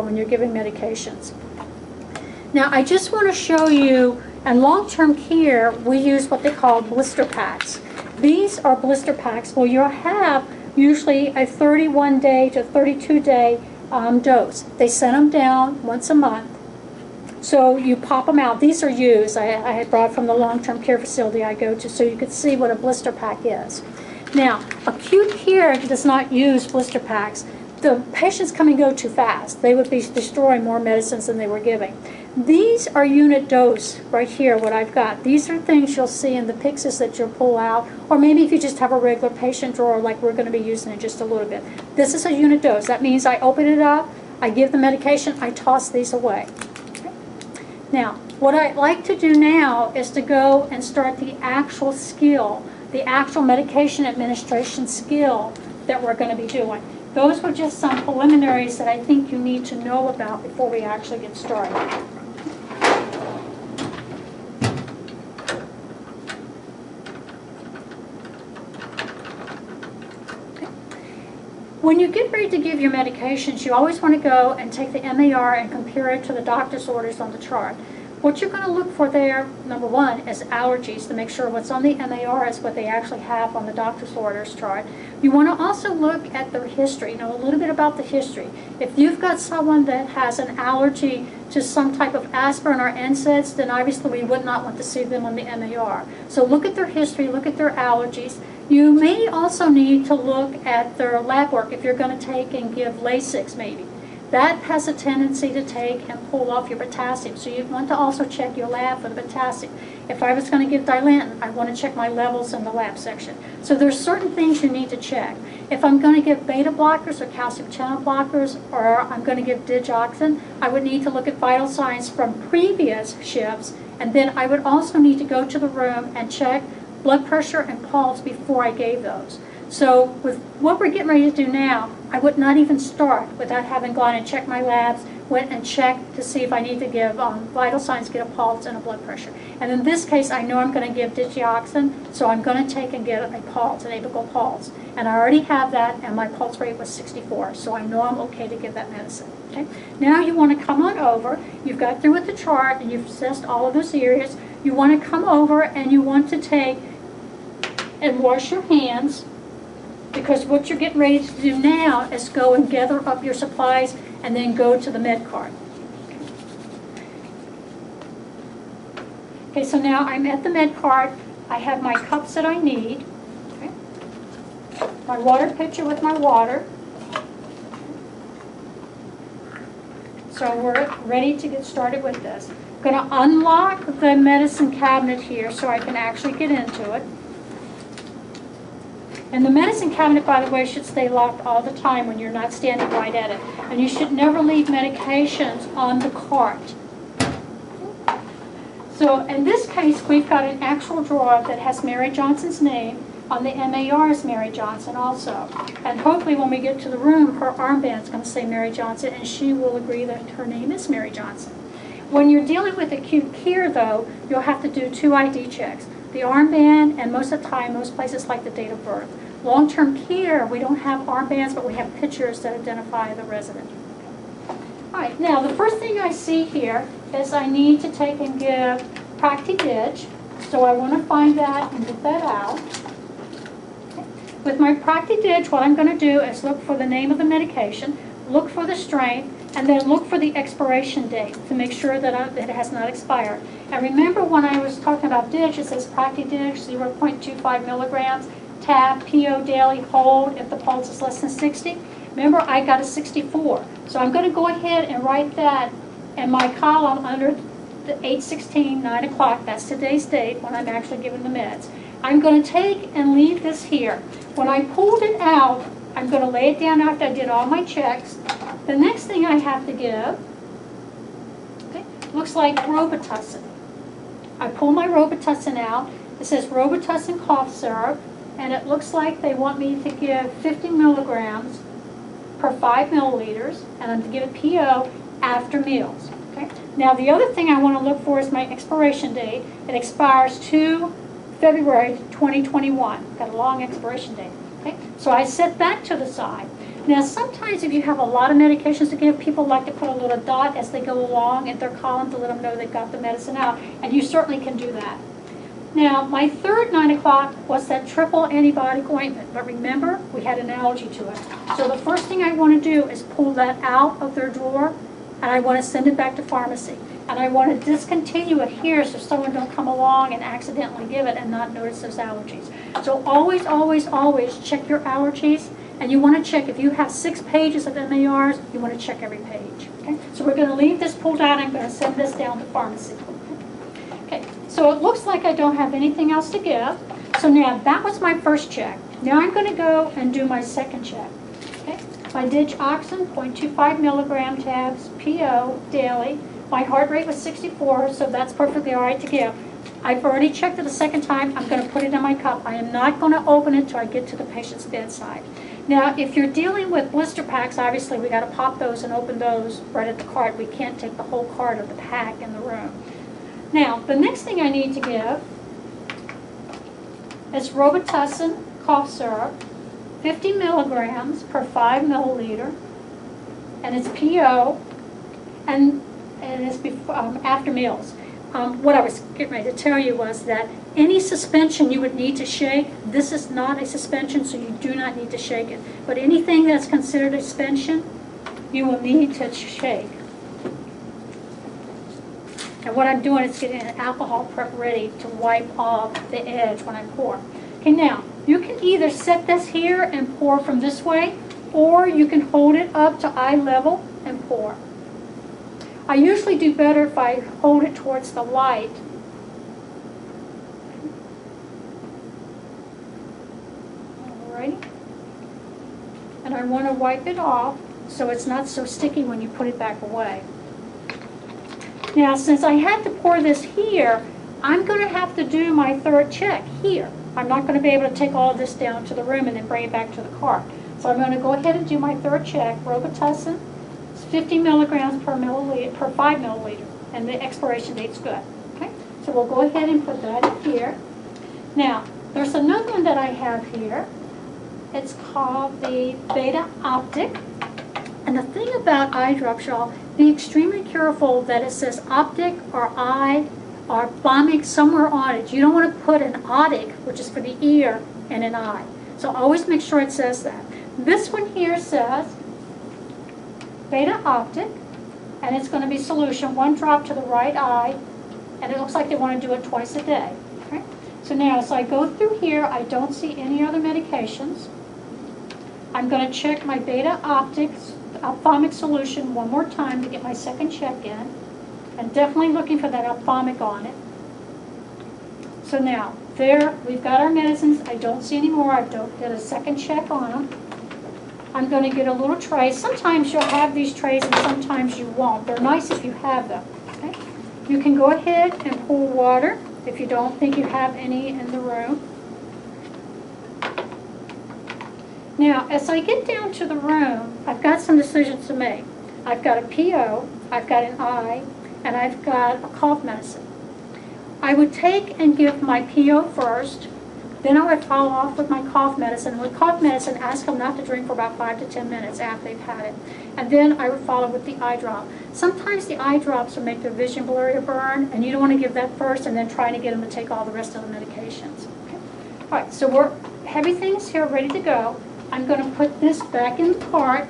when you're giving medications. Now, I just want to show you, in long-term care, we use what they call blister packs. These are blister packs where you'll have usually a 31-day to 32-day dose. They send them down once a month. So you pop them out. These are used. I had brought from the long-term care facility I go to so you could see what a blister pack is. Now, acute care does not use blister packs. The patients come and go too fast. They would be destroying more medicines than they were giving. These are unit dose right here, what I've got. These are things you'll see in the Pyxis that you'll pull out, or maybe if you just have a regular patient drawer like we're going to be using in just a little bit. This is a unit dose. That means I open it up, I give the medication, I toss these away. Okay. Now, what I'd like to do now is to go and start the actual skill, the actual medication administration skill that we're going to be doing. Those were just some preliminaries that I think you need to know about before we actually get started. When you get ready to give your medications, you always want to go and take the MAR and compare it to the doctor's orders on the chart. What you're going to look for there, number one, is allergies, to make sure what's on the MAR is what they actually have on the doctor's orders chart. You want to also look at their history, know a little bit about the history. If you've got someone that has an allergy to some type of aspirin or NSAIDs, then obviously we would not want to see them on the MAR. So look at their history, look at their allergies. You may also need to look at their lab work if you're going to take and give Lasix maybe. That has a tendency to take and pull off your potassium. So you want to also check your lab for the potassium. If I was going to give Dilantin, I want to check my levels in the lab section. So there's certain things you need to check. If I'm going to give beta blockers or calcium channel blockers, or I'm going to give digoxin, I would need to look at vital signs from previous shifts. And then I would also need to go to the room and check blood pressure and pulse before I gave those. So with what we're getting ready to do now, I would not even start without having gone and checked my labs, went and checked to see if I need to give vital signs, get a pulse and a blood pressure. And in this case, I know I'm going to give digoxin, so I'm going to take and get a pulse, an apical pulse. And I already have that, and my pulse rate was 64, so I know I'm okay to give that medicine. Okay? Now you want to come on over. You've got through with the chart, and you've assessed all of those areas. You want to come over, and you want to take and wash your hands, because what you're getting ready to do now is go and gather up your supplies and then go to the med cart. Okay, so now I'm at the med cart. I have my cups that I need. Okay. My water pitcher with my water. So we're ready to get started with this. I'm going to unlock the medicine cabinet here so I can actually get into it. And the medicine cabinet, by the way, should stay locked all the time when you're not standing right at it. And you should never leave medications on the cart. So in this case, we've got an actual drawer that has Mary Johnson's name. On the MAR is Mary Johnson also. And hopefully when we get to the room, her armband's going to say Mary Johnson, and she will agree that her name is Mary Johnson. When you're dealing with acute care, though, you'll have to do 2 ID checks. The armband, and most of the time, most places like the date of birth. Long-term care, we don't have armbands, but we have pictures that identify the resident. All right, now the first thing I see here is I need to take and give Practi-Dig. So I want to find that and get that out. Okay. With my Practi-Dig, what I'm going to do is look for the name of the medication, look for the strength, and then look for the expiration date to make sure that it has not expired. And remember when I was talking about Dig, it says Practi-Dig 0.25 milligrams. Tab, PO daily, hold if the pulse is less than 60. Remember, I got a 64. So I'm going to go ahead and write that in my column under the 8/16, 9 o'clock. That's today's date when I'm actually giving the meds. I'm going to take and leave this here. When I pulled it out, I'm going to lay it down after I did all my checks. The next thing I have to give, okay, looks like Robitussin. I pull my Robitussin out. It says Robitussin cough syrup. And it looks like they want me to give 50 milligrams per 5 milliliters, and I'm to give it PO after meals. Okay. Now the other thing I want to look for is my expiration date. It expires 2 February 2021. Got a long expiration date. Okay. So I set that to the side. Now, sometimes if you have a lot of medications to give, people like to put a little dot as they go along in their column to let them know they've got the medicine out, and you certainly can do that. Now, my third 9 o'clock was that triple antibiotic ointment, but remember, we had an allergy to it. So the first thing I want to do is pull that out of their drawer, and I want to send it back to pharmacy. And I want to discontinue it here so someone don't come along and accidentally give it and not notice those allergies. So always, always, always check your allergies. And you want to check, if you have 6 pages of MARs, you want to check every page. Okay? So we're going to leave this pulled out. I'm going to send this down to pharmacy. Okay, so it looks like I don't have anything else to give. So now that was my first check. Now I'm going to go and do my second check. Okay? My digoxin, 0.25 milligram tabs, PO, daily. My heart rate was 64, so that's perfectly all right to give. I've already checked it a second time. I'm going to put it in my cup. I am not going to open it until I get to the patient's bedside. Now, if you're dealing with blister packs, obviously we got to pop those and open those right at the cart. We can't take the whole cart of the pack in the room. Now, the next thing I need to give is Robitussin cough syrup, 50 milligrams per 5 milliliter, and it's PO, and it's after meals. What I was getting ready to tell you was that any suspension you would need to shake, this is not a suspension, so you do not need to shake it. But anything that's considered a suspension, you will need to shake. And what I'm doing is getting an alcohol prep ready to wipe off the edge when I pour. Okay, now, you can either set this here and pour from this way, or you can hold it up to eye level and pour. I usually do better if I hold it towards the light. Alrighty. And I want to wipe it off so it's not so sticky when you put it back away. Now, since I had to pour this here, I'm going to have to do my third check here. I'm not going to be able to take all of this down to the room and then bring it back to the car. So I'm going to go ahead and do my third check, Robitussin. 50 milligrams per 5 milliliter, and the expiration date's good. Okay, so we'll go ahead and put that in here. Now, there's another one that I have here. It's called the Beta Optic. And the thing about eye drops, y'all, be extremely careful that it says optic or eye or ophthalmic somewhere on it. You don't want to put an otic, which is for the ear, and an eye. So always make sure it says that. This one here says Beta Optic, and it's going to be solution, 1 drop to the right eye, and it looks like they want to do it twice a day. Okay? So now, as I go through here, I don't see any other medications. I'm going to check my Beta Optics ophthalmic solution one more time to get my second check in, and definitely looking for that ophthalmic on it. So now, there, we've got our medicines. I don't see any more. I did a second check on them. I'm going to get a little tray. Sometimes you'll have these trays and sometimes you won't. They're nice if you have them. Okay? You can go ahead and pour water if you don't think you have any in the room. Now, as I get down to the room, I've got some decisions to make. I've got a PO, I've got an eye, and I've got a cough medicine. I would take and give my PO first. Then I would follow off with my cough medicine. With cough medicine, ask them not to drink for about 5 to 10 minutes after they've had it. And then I would follow with the eye drop. Sometimes the eye drops will make their vision blurry or burn, and you don't want to give that first and then trying to get them to take all the rest of the medications. Okay? All right, so everything's here ready to go. I'm going to put this back in the cart.